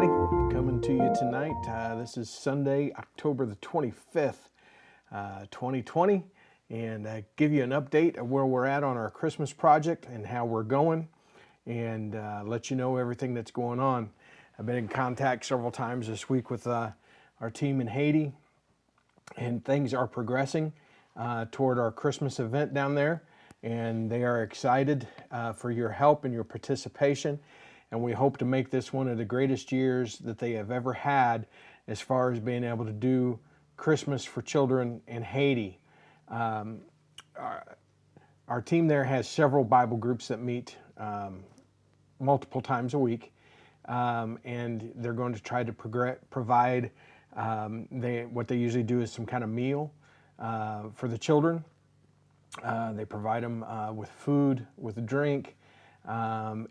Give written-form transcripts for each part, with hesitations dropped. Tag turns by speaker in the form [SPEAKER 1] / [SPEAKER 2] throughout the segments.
[SPEAKER 1] everybody. Coming to you tonight. This is Sunday, October the 25th, 2020, and give you an update of where we're at on our Christmas project and how we're going, and let you know everything that's going on. I've been in contact several times this week with our team in Haiti, and things are progressing toward our Christmas event down there, and they are excited for your help and your participation. And we hope to make this one of the greatest years that they have ever had as far as being able to do Christmas for children in Haiti. Our team there has several Bible groups that meet multiple times a week, and they're going to try to provide, what they usually do is some kind of meal for the children. They provide them with food, with a drink, and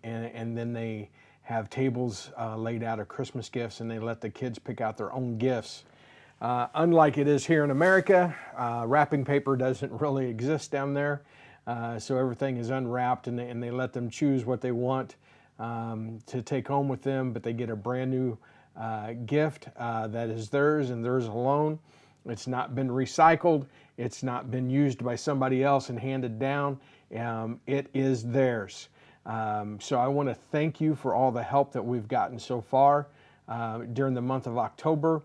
[SPEAKER 1] then they have tables laid out of Christmas gifts, and they let the kids pick out their own gifts. Unlike it is here in America, wrapping paper doesn't really exist down there, so everything is unwrapped, and they let them choose what they want to take home with them, but they get a brand new gift that is theirs and theirs alone. It's not been recycled. It's not been used by somebody else and handed down. It is theirs. So I want to thank you for all the help that we've gotten so far during the month of October,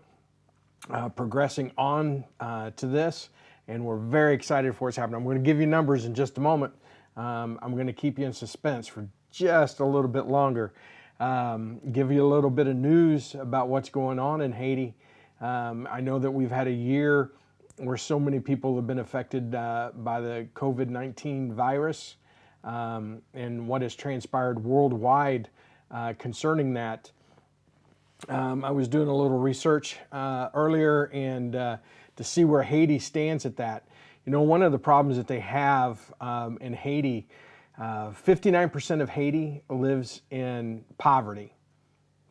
[SPEAKER 1] progressing on to this, and we're very excited for what's happening. I'm going to give you numbers in just a moment. I'm going to keep you in suspense for just a little bit longer, give you a little bit of news about what's going on in Haiti. I know that we've had a year where so many people have been affected by the COVID-19 virus, and what has transpired worldwide concerning that. I was doing a little research earlier and to see where Haiti stands at that. You know, one of the problems that they have in Haiti, 59% of Haiti lives in poverty.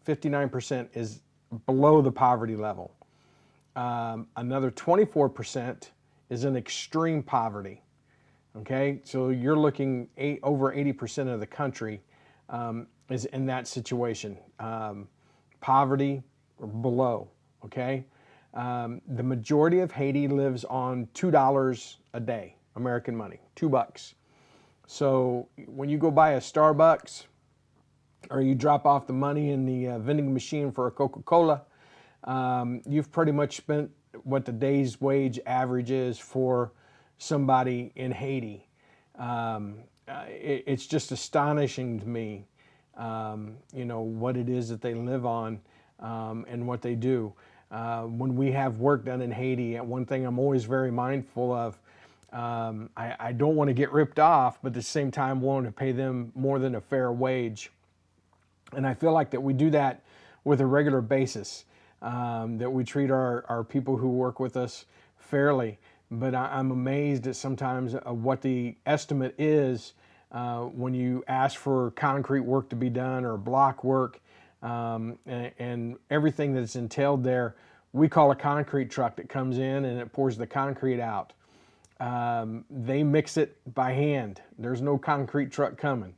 [SPEAKER 1] 59% is below the poverty level. Another 24% is in extreme poverty. Okay, so you're looking over 80% of the country is in that situation, poverty or below. Okay, the majority of Haiti lives on $2 a day, American money, $2. So when you go buy a Starbucks or you drop off the money in the vending machine for a Coca-Cola, you've pretty much spent what the day's wage average is for somebody in Haiti. It's just astonishing to me, you know, what it is that they live on and what they do. When we have work done in Haiti, one thing I'm always very mindful of, I don't want to get ripped off, but at the same time want to pay them more than a fair wage. And I feel like that we do that with a regular basis, that we treat our people who work with us fairly. But I'm amazed at sometimes what the estimate is when you ask for concrete work to be done or block work, and everything that's entailed there. We call a concrete truck that comes in and it pours the concrete out. They mix it by hand. There's no concrete truck coming.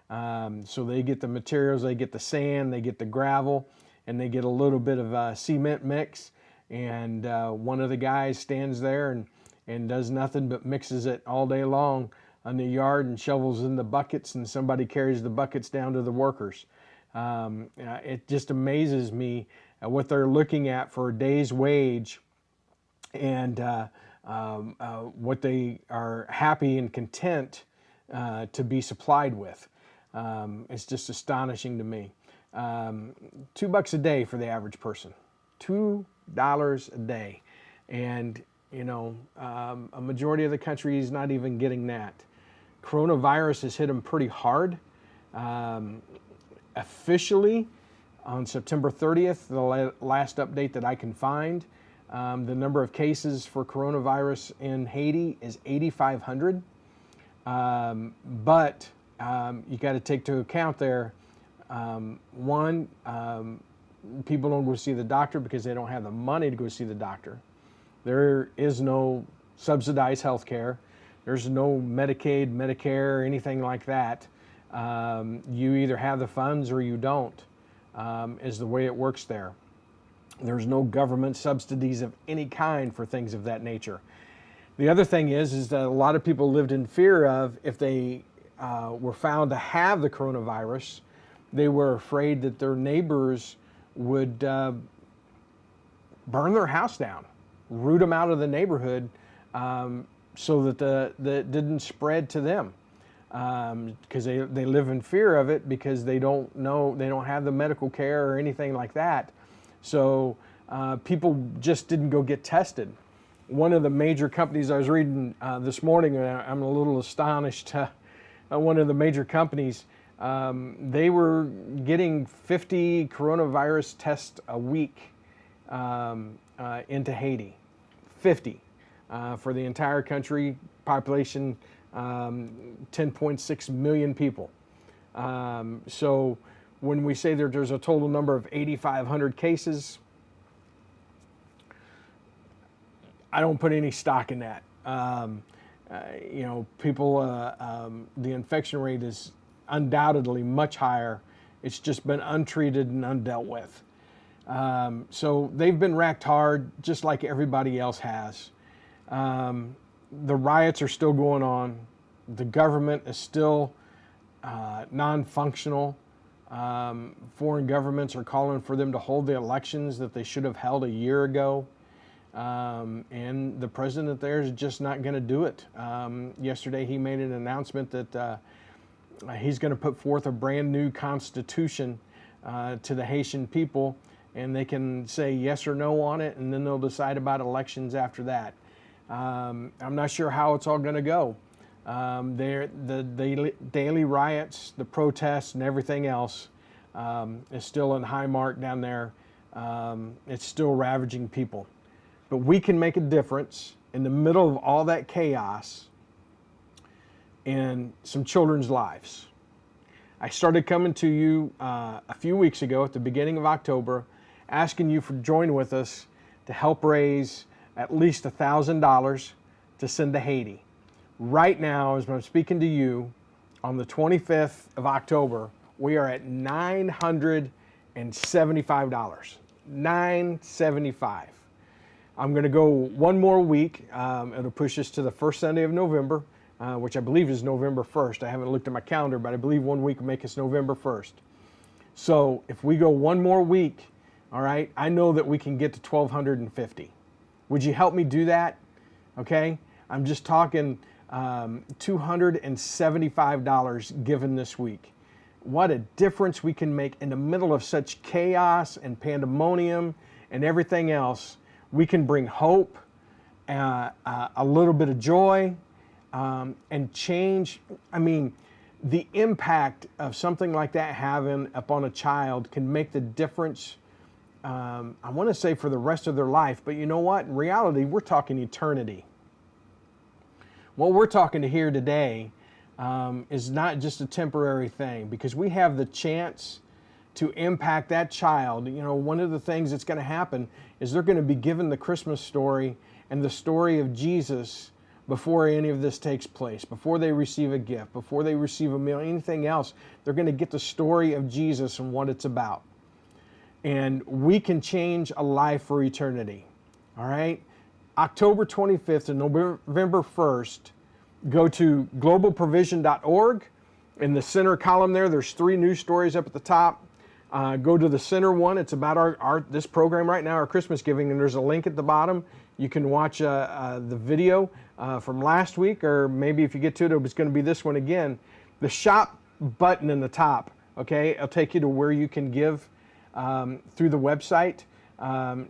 [SPEAKER 1] So they get the materials, they get the sand, they get the gravel, and they get a little bit of cement mix. And one of the guys stands there and does nothing but mixes it all day long on the yard and shovels in the buckets, and somebody carries the buckets down to the workers. It just amazes me what they're looking at for a day's wage, and what they are happy and content to be supplied with. It's just astonishing to me. $2 a day for the average person, $2 a day. And, you know, a majority of the country is not even getting that. Coronavirus has hit them pretty hard. Officially, on September 30th, the last update that I can find, the number of cases for coronavirus in Haiti is 8,500. But you got to take into account there, one, people don't go see the doctor because they don't have the money to go see the doctor. There is no subsidized health care. There's no Medicaid, Medicare, or anything like that. You either have the funds or you don't. is the way it works there. There's no government subsidies of any kind for things of that nature. The other thing is that a lot of people lived in fear of if they were found to have the coronavirus, they were afraid that their neighbors would burn their house down, root them out of the neighborhood, so that that didn't spread to them, because they live in fear of it because they don't have the medical care or anything like that. So people just didn't go get tested. One of the major companies I was reading this morning, I'm a little astonished. One of the major companies, they were getting 50 coronavirus tests a week into Haiti. 50 for the entire country, population 10.6 million people. So when we say there's a total number of 8,500 cases, I don't put any stock in that. People, the infection rate is undoubtedly much higher. It's just been untreated and undealt with. So they've been racked hard, just like everybody else has. The riots are still going on. The government is still non-functional. Foreign governments are calling for them to hold the elections that they should have held a year ago. And the president there is just not going to do it. Yesterday he made an announcement that he's going to put forth a brand new constitution to the Haitian people, and they can say yes or no on it, and then they'll decide about elections after that. I'm not sure how it's all going to go. The daily riots, the protests, and everything else is still in high mark down there. It's still ravaging people. But we can make a difference in the middle of all that chaos in some children's lives. I started coming to you a few weeks ago at the beginning of October, asking you for join with us to help raise at least $1,000 to send to Haiti. Right now, as I'm speaking to you, on the 25th of October, we are at $975. $975. I'm going to go one more week. It'll push us to the first Sunday of November, which I believe is November 1st. I haven't looked at my calendar, but I believe 1 week will make us November 1st. So if we go one more week, all right, I know that we can get to $1,250. Would you help me do that? Okay, I'm just talking $275 given this week. What a difference we can make in the middle of such chaos and pandemonium and everything else. We can bring hope, a little bit of joy, and change. I mean, the impact of something like that having upon a child can make the difference, I want to say for the rest of their life, but you know what? In reality, we're talking eternity. What we're talking to here today is not just a temporary thing, because we have the chance to impact that child. You know, one of the things that's going to happen is they're going to be given the Christmas story and the story of Jesus before any of this takes place, before they receive a gift, before they receive a meal, anything else. They're going to get the story of Jesus and what it's about. And we can change a life for eternity. All right? October 25th and November 1st, go to globalprovision.org. In the center column there's 3 news stories up at the top. Go to the center one. It's about this program right now, our Christmas giving, and there's a link at the bottom. You can watch the video from last week, or maybe if you get to it, it's going to be this one again. The shop button in the top, okay, it'll take you to where you can give through the website.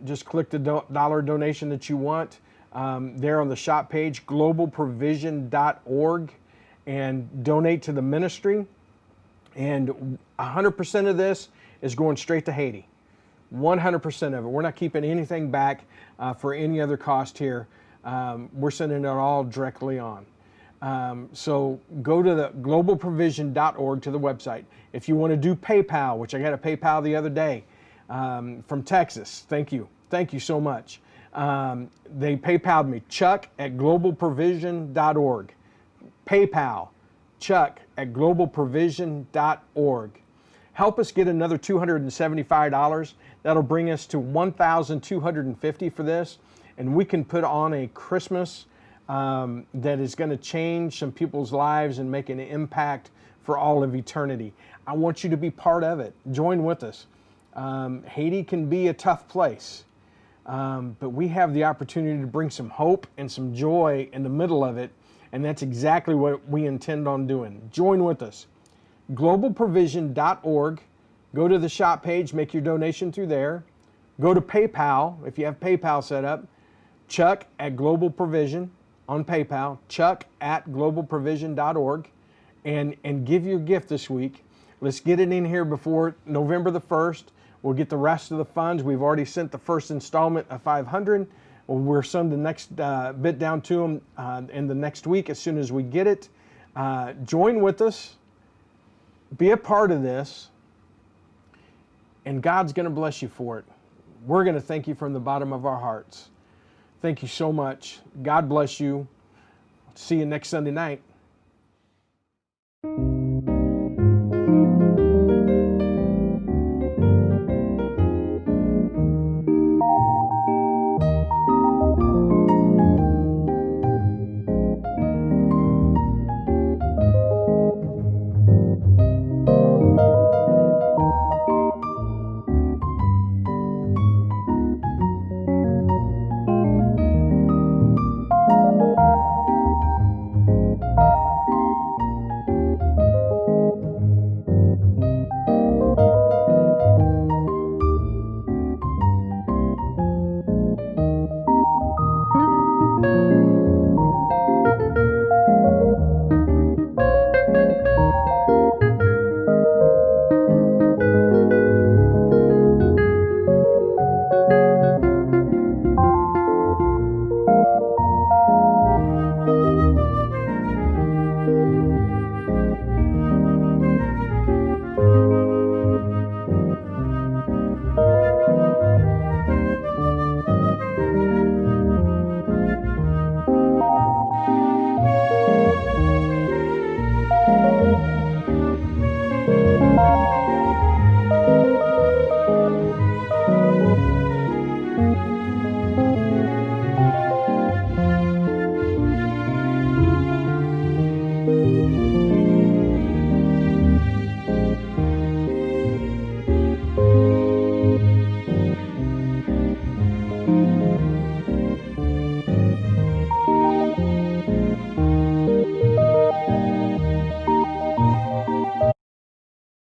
[SPEAKER 1] Just click the dollar donation that you want there on the shop page, globalprovision.org, and donate to the ministry. And 100% of this is going straight to Haiti. 100% of it. We're not keeping anything back for any other cost here. We're sending it all directly on. So go to the globalprovision.org to the website. If you want to do PayPal, which I got a PayPal the other day from Texas, thank you. Thank you so much. They PayPal'd me, Chuck@globalprovision.org. PayPal, Chuck@globalprovision.org. Help us get another $275. That'll bring us to $1,250 for this. And we can put on a Christmas that is going to change some people's lives and make an impact for all of eternity. I want you to be part of it. Join with us. Haiti can be a tough place, but we have the opportunity to bring some hope and some joy in the middle of it, and that's exactly what we intend on doing. Join with us. globalprovision.org. Go to the shop page, make your donation through there. Go to PayPal, if you have PayPal set up, Chuck at Global Provision on PayPal, Chuck at globalprovision.org, and give your gift this week. Let's get it in here before November the 1st. We'll get the rest of the funds. We've already sent the first installment of $500. We'll send the next bit down to them in the next week as soon as we get it. Join with us. Be a part of this. And God's going to bless you for it. We're going to thank you from the bottom of our hearts. Thank you so much. God bless you. See you next Sunday night.